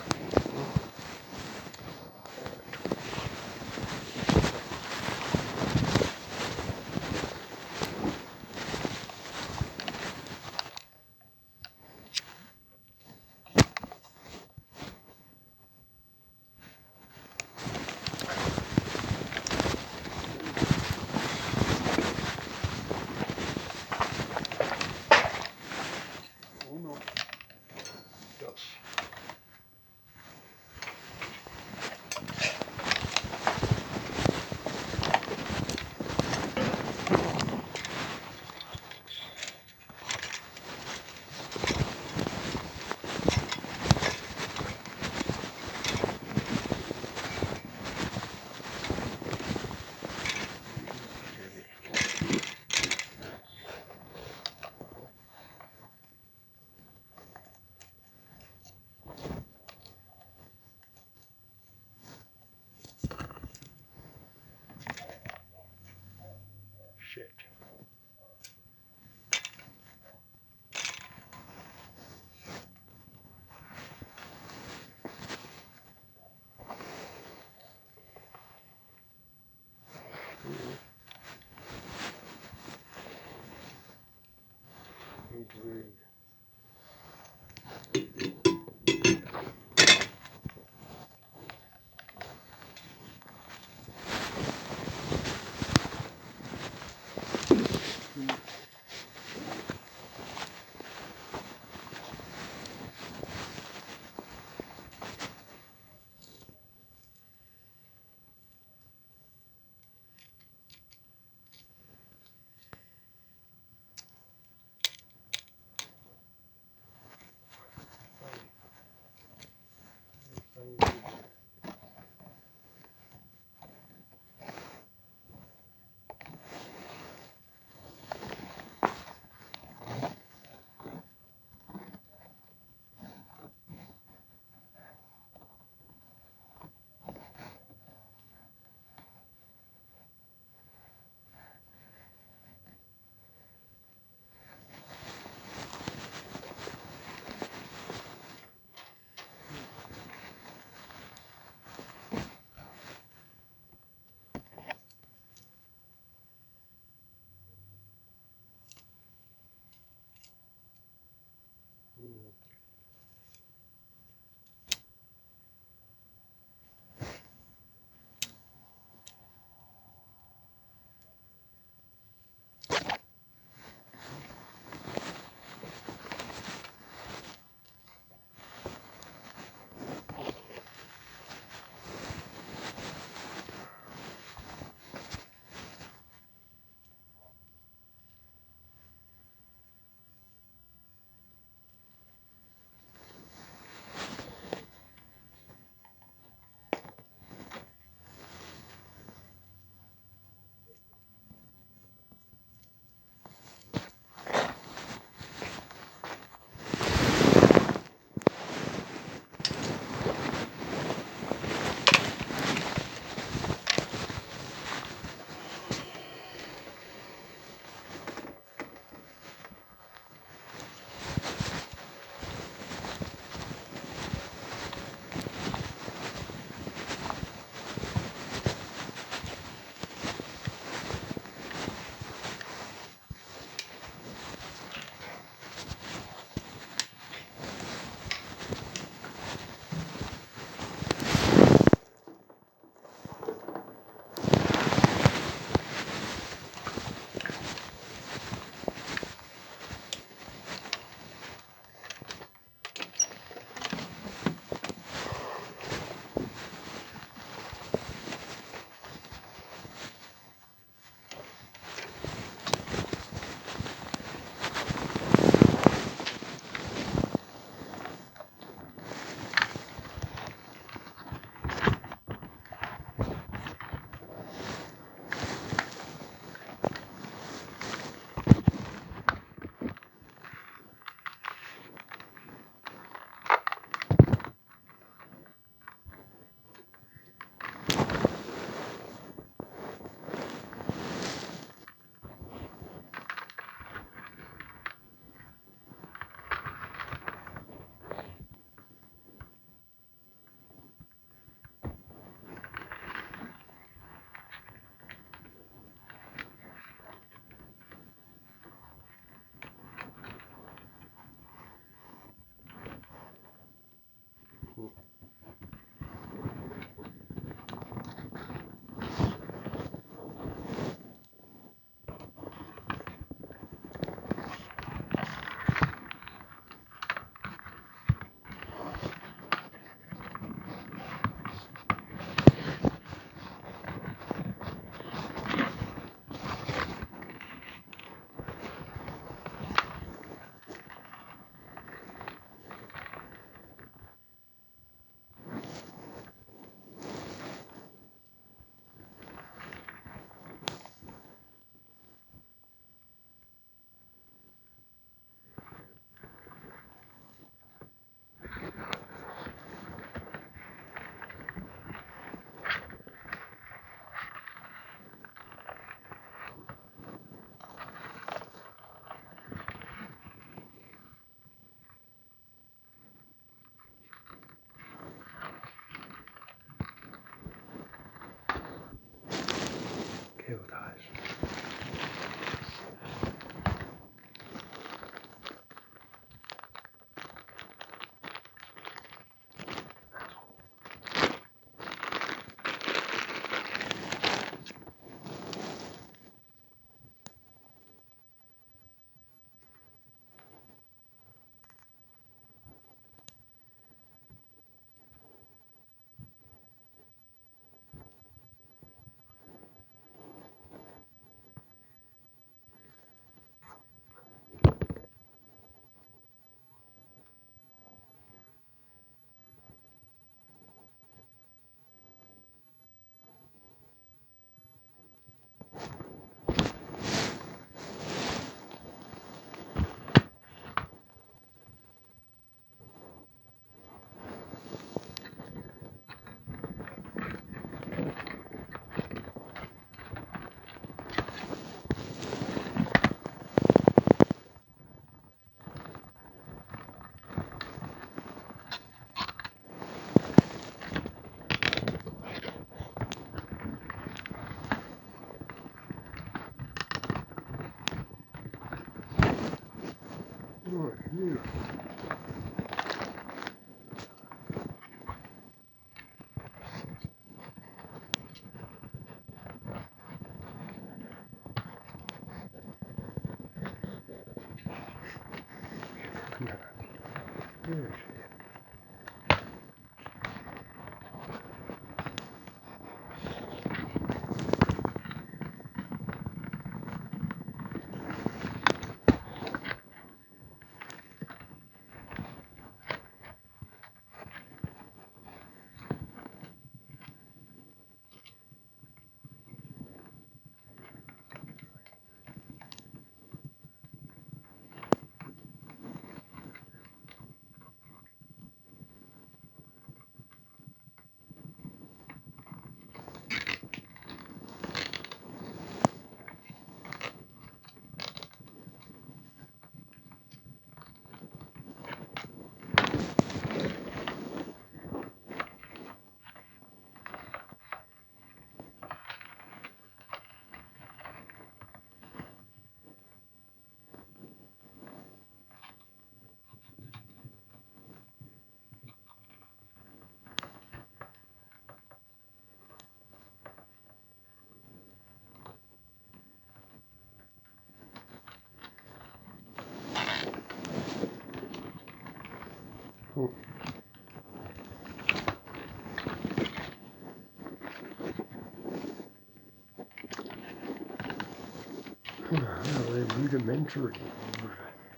Keutaisi.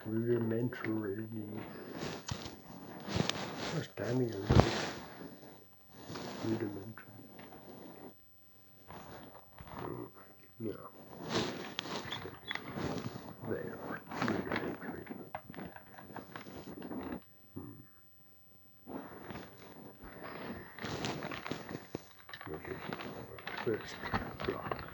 Rudimentary. Standing a little rudimentary. No. There. Rudimentary. Okay. First block.